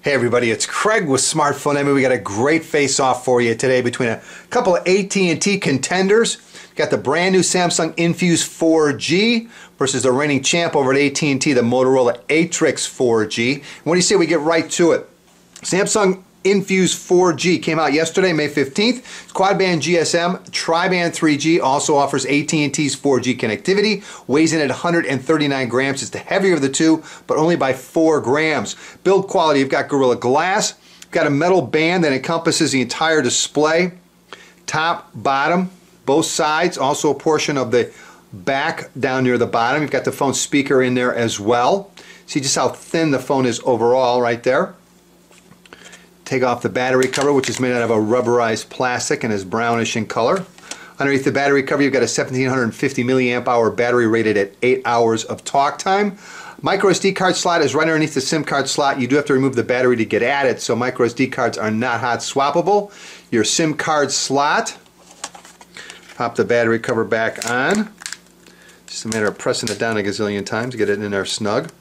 Hey everybody, it's Craig with Smartphone Envy. We got a great face-off for you today between a couple of AT&T contenders. Got the brand new Samsung Infuse 4G versus the reigning champ over at AT&T, the Motorola Atrix 4G. What do you say we get right to it? Samsung Infuse 4G came out yesterday, May 15th. It's quad-band GSM, tri-band 3G, also offers AT&T's 4G connectivity, weighs in at 139 grams. It's the heavier of the two, but only by 4 grams. Build quality, you've got Gorilla Glass, you've got a metal band that encompasses the entire display, top, bottom, both sides, also a portion of the back down near the bottom. You've got the phone speaker in there as well. See just how thin the phone is overall right there. Take off the battery cover, which is made out of a rubberized plastic and is brownish in color. Underneath the battery cover, you've got a 1750 milliamp hour battery rated at 8 hours of talk time. Micro SD card slot is right underneath the SIM card slot. You do have to remove the battery to get at it, so micro SD cards are not hot swappable. Your SIM card slot, pop the battery cover back on. Just a matter of pressing it down a gazillion times to get it in there snug.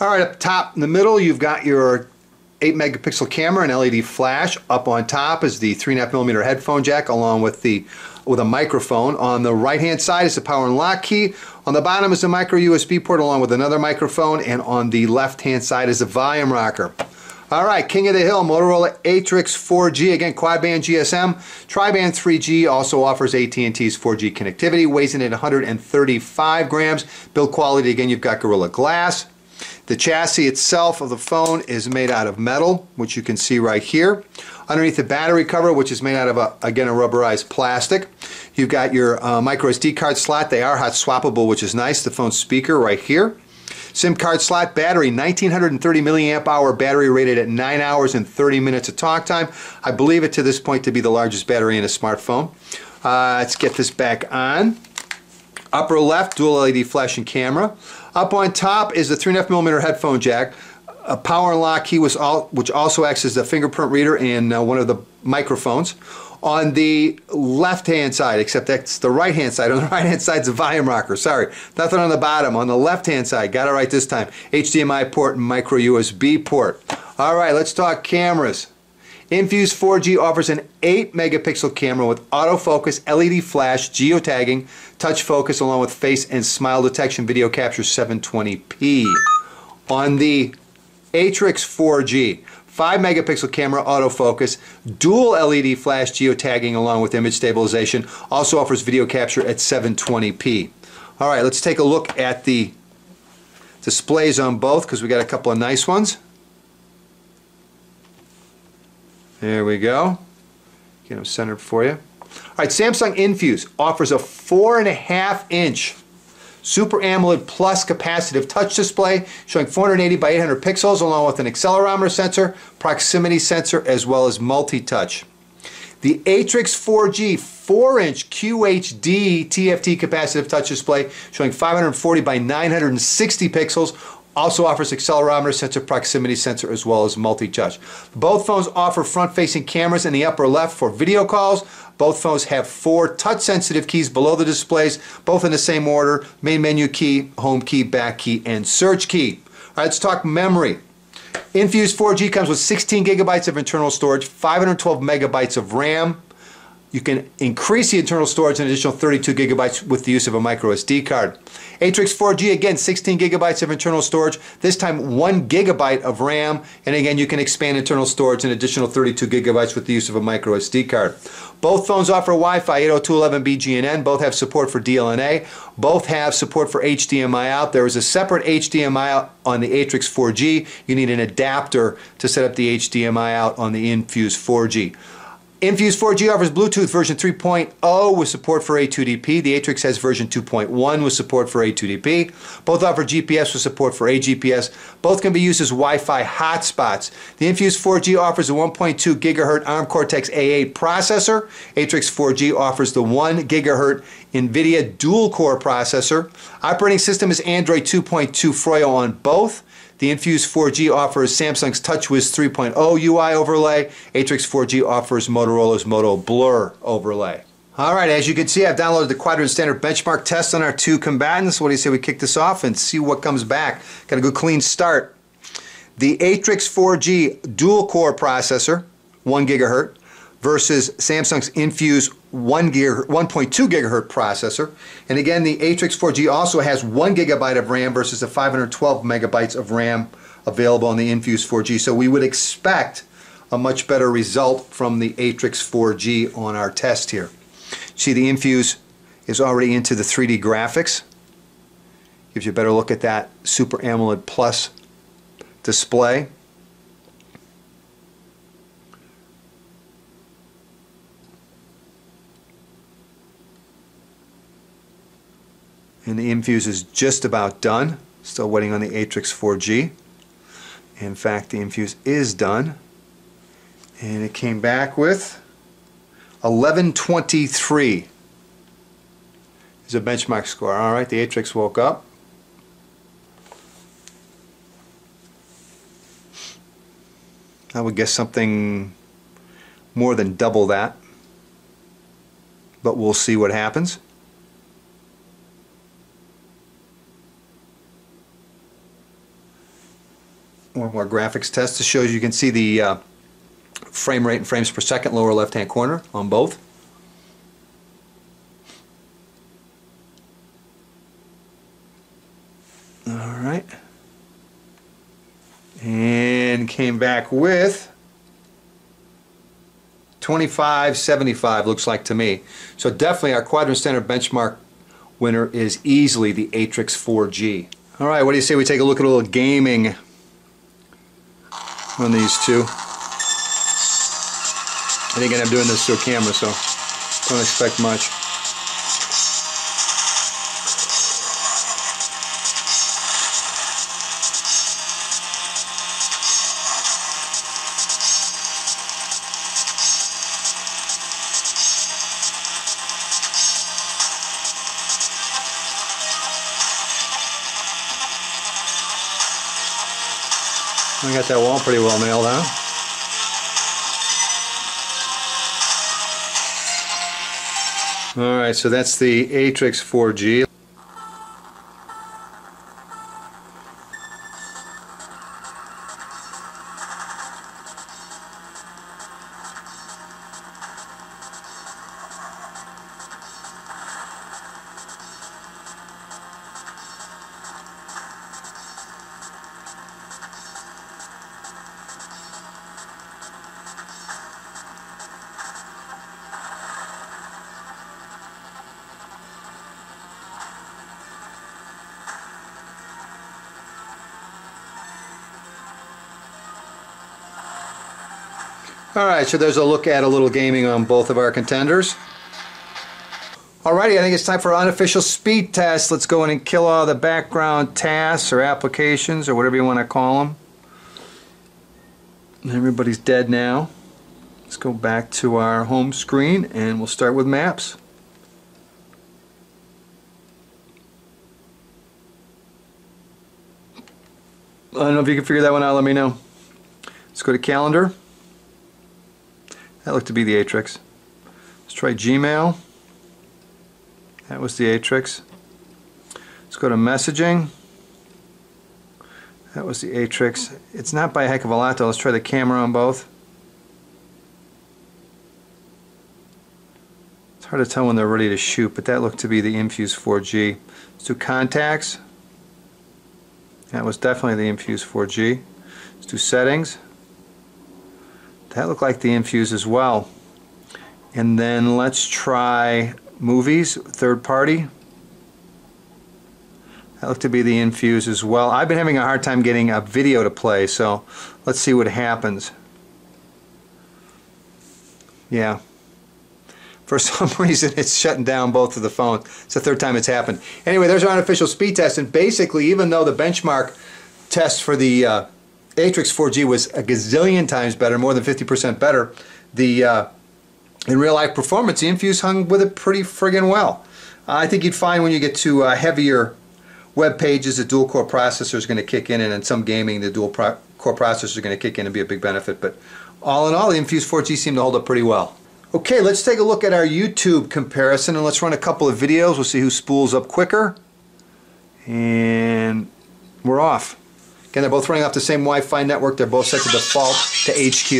All right, up top in the middle, you've got your 8 megapixel camera and LED flash. Up on top is the 3.5mm headphone jack along with a microphone. On the right hand side is the power and lock key. On the bottom is the micro USB port along with another microphone, and on the left hand side is the volume rocker. Alright, king of the hill, Motorola Atrix 4G, again quad-band GSM, tri-band 3G, also offers AT&T's 4G connectivity, weighs in at 135 grams. Build quality, again you've got Gorilla Glass. The chassis itself of the phone is made out of metal, which you can see right here. Underneath the battery cover, which is made out of, again, a rubberized plastic. You've got your micro SD card slot. They are hot swappable, which is nice. The phone speaker right here. SIM card slot, battery, 1930 milliamp hour battery rated at 9 hours and 30 minutes of talk time. I believe it to this point to be the largest battery in a smartphone. Let's get this back on. Upper left, dual LED flash and camera. Up on top is the 3.5mm headphone jack, a power and lock key which also acts as the fingerprint reader and one of the microphones. On the left hand side, except that's the right hand side, on the right hand side is the volume rocker, sorry. Nothing on the bottom. On the left hand side, got it right this time, HDMI port and micro USB port. Alright, let's talk cameras. Infuse 4G offers an 8 megapixel camera with autofocus, LED flash, geotagging, touch focus along with face and smile detection, video capture 720p. On the Atrix 4G, 5 megapixel camera autofocus, dual LED flash geotagging along with image stabilization, also offers video capture at 720p. Alright, let's take a look at the displays on both because we got a couple of nice ones. There we go. Get them centered for you. Alright, Samsung Infuse offers a 4.5-inch Super AMOLED Plus capacitive touch display showing 480 by 800 pixels along with an accelerometer sensor, proximity sensor, as well as multi-touch. The Atrix 4G 4-inch QHD TFT capacitive touch display showing 540 by 960 pixels also offers accelerometer sensor, proximity sensor, as well as multi-touch. Both phones offer front-facing cameras in the upper left for video calls. Both phones have 4 touch-sensitive keys below the displays, both in the same order: main menu key, home key, back key, and search key. All right, let's talk memory. Infuse 4G comes with 16 gigabytes of internal storage, 512 megabytes of RAM. You can increase the internal storage an additional 32 gigabytes with the use of a micro SD card. Atrix 4G, again, 16 gigabytes of internal storage, this time 1 gigabyte of RAM, and again, you can expand internal storage an additional 32 gigabytes with the use of a micro SD card. Both phones offer Wi-Fi 802.11b GNN, both have support for DLNA, both have support for HDMI out. There is a separate HDMI out on the Atrix 4G. You need an adapter to set up the HDMI out on the Infuse 4G. Infuse 4G offers Bluetooth version 3.0 with support for A2DP. The Atrix has version 2.1 with support for A2DP. Both offer GPS with support for AGPS. Both can be used as Wi-Fi hotspots. The Infuse 4G offers a 1.2 GHz ARM Cortex-A8 processor. Atrix 4G offers the 1 GHz NVIDIA dual-core processor. Operating system is Android 2.2 Froyo on both. The Infuse 4G offers Samsung's TouchWiz 3.0 UI overlay. Atrix 4G offers Motorola's Moto Blur overlay. Alright, as you can see, I've downloaded the Quadrant Standard Benchmark test on our two combatants. What do you say we kick this off and see what comes back? Got a good clean start. The Atrix 4G dual-core processor, 1 gigahertz, versus Samsung's Infuse 1.2 gigahertz processor. And again, the Atrix 4G also has 1 gigabyte of RAM versus the 512 megabytes of RAM available on the Infuse 4G. So we would expect a much better result from the Atrix 4G on our test here. See, the Infuse is already into the 3D graphics. Gives you a better look at that Super AMOLED Plus display. And the Infuse is just about done. Still waiting on the Atrix 4G. In fact, the Infuse is done. And it came back with 1123 is a benchmark score. Alright, the Atrix woke up. I would guess something more than double that. But we'll see what happens. One more graphics test to show you can see the frame rate and frames per second, lower left hand corner on both. Alright. And came back with 2575, looks like to me. So definitely our Quadrant Standard Benchmark winner is easily the Atrix 4G. Alright, what do you say we take a look at a little gaming on these two. And again, I'm doing this through a camera, so don't expect much. I got that wall pretty well nailed down. Alright, so that's the Atrix 4G. Alright, so there's a look at a little gaming on both of our contenders. Alrighty, I think it's time for unofficial speed test. Let's go in and kill all the background tasks or applications or whatever you want to call them. Everybody's dead now. Let's go back to our home screen and we'll start with maps. I don't know if you can figure that one out, let me know. Let's go to calendar. That looked to be the Atrix. Let's try Gmail. That was the Atrix. Let's go to messaging. That was the Atrix. It's not by a heck of a lot though. Let's try the camera on both. It's hard to tell when they're ready to shoot, but that looked to be the Infuse 4G. Let's do contacts. That was definitely the Infuse 4G. Let's do settings. That looked like the Infuse as well. And then let's try movies, third party. That looked to be the Infuse as well. I've been having a hard time getting a video to play, so let's see what happens. Yeah. For some reason it's shutting down both of the phones. It's the third time it's happened. Anyway, there's our unofficial speed test, and basically even though the benchmark test for the Atrix 4G was a gazillion times better, more than 50% better, in real life performance, the Infuse hung with it pretty friggin' well. I think you'd find when you get to heavier web pages, the dual core processor is going to kick in, and in some gaming, the dual core processor is going to kick in and be a big benefit. But all in all, the Infuse 4G seemed to hold up pretty well. Okay, let's take a look at our YouTube comparison, and let's run a couple of videos. We'll see who spools up quicker. And we're off. Again, they're both running off the same Wi-Fi network. They're both set to default to HQ.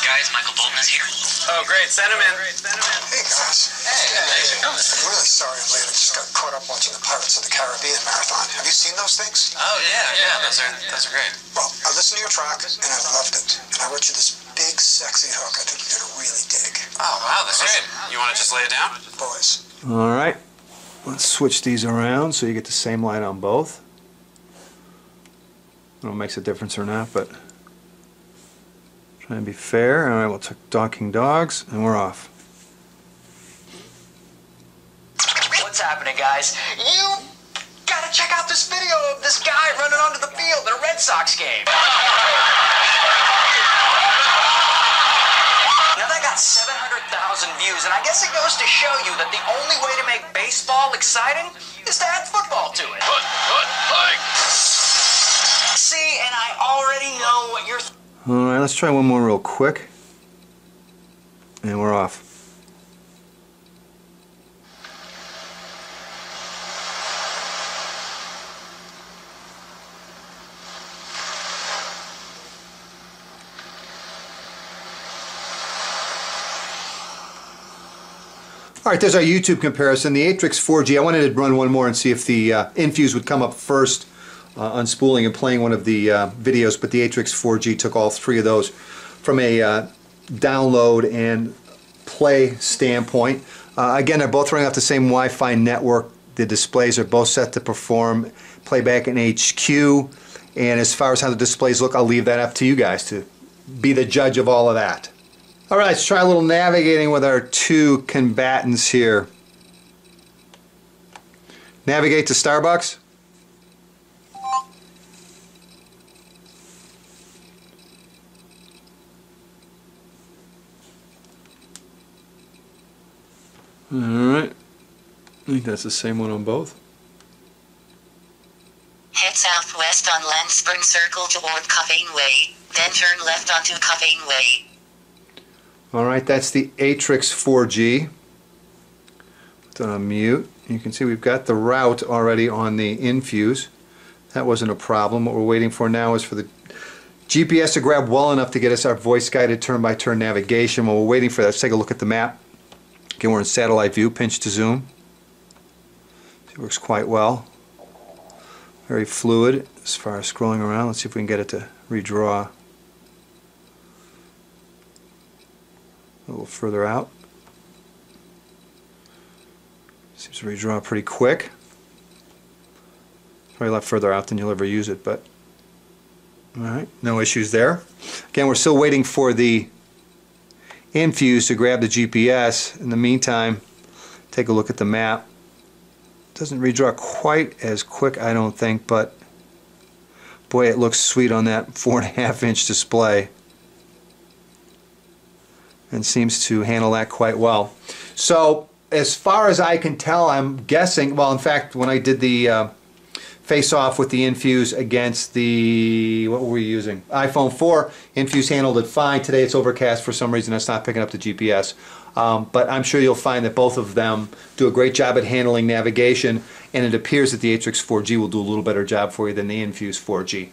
Guys, Michael Bolton is here. Oh, great. Send him in. Hey, guys. Hey, thanks for coming. I'm really sorry I'm late. I just got caught up watching the Pirates of the Caribbean marathon. Have you seen those things? Oh, yeah. Those are great. Well, I listened to your track, and I loved it. And I wrote you this big, sexy hook I think you're going to really dig. Oh, wow, that's great. You want to just lay it down? Boys. All right. Let's switch these around so you get the same light on both. I don't know if it makes a difference or not, but trying to be fair. All right, we'll take Talking Dogs, and we're off. What's happening, guys? You gotta check out this video of this guy running onto the field at a Red Sox game. Now that got 700,000 views, and I guess it goes to show you that the only way to make baseball exciting is to add football to it. See, and I already know what you're All right, let's try one more real quick, and we're off. All right, there's our YouTube comparison. The Atrix 4G, I wanted to run one more and see if the Infuse would come up first, unspooling and playing one of the videos, but the Atrix 4G took all three of those from a download and play standpoint. Again, they're both running off the same Wi-Fi network. The displays are both set to perform playback in HQ, and as far as how the displays look, I'll leave that up to you guys to be the judge of all of that. All right, let's try a little navigating with our two combatants here. Navigate to Starbucks. All right, I think that's the same one on both. Head southwest on Lansburn Circle toward Coffeen Way, then turn left onto Coffeen Way. All right, that's the Atrix 4G. Put that on mute. You can see we've got the route already on the Infuse. That wasn't a problem. What we're waiting for now is for the GPS to grab well enough to get us our voice-guided turn-by-turn navigation. While we're waiting for that, let's take a look at the map. Again, we're in satellite view, pinch to zoom. It works quite well. Very fluid as far as scrolling around. Let's see if we can get it to redraw a little further out. Seems to redraw pretty quick. Probably a lot further out than you'll ever use it, but alright, no issues there. Again, we're still waiting for the Infuse to grab the GPS. In the meantime, take a look at the map. Doesn't redraw quite as quick, I don't think, but boy, it looks sweet on that 4.5-inch display, and seems to handle that quite well. So as far as I can tell, I'm guessing, well, in fact, when I did the face-off with the Infuse against the, what were we using? iPhone 4, Infuse handled it fine. Today it's overcast for some reason. It's not picking up the GPS. But I'm sure you'll find that both of them do a great job at handling navigation, and it appears that the Atrix 4G will do a little better job for you than the Infuse 4G.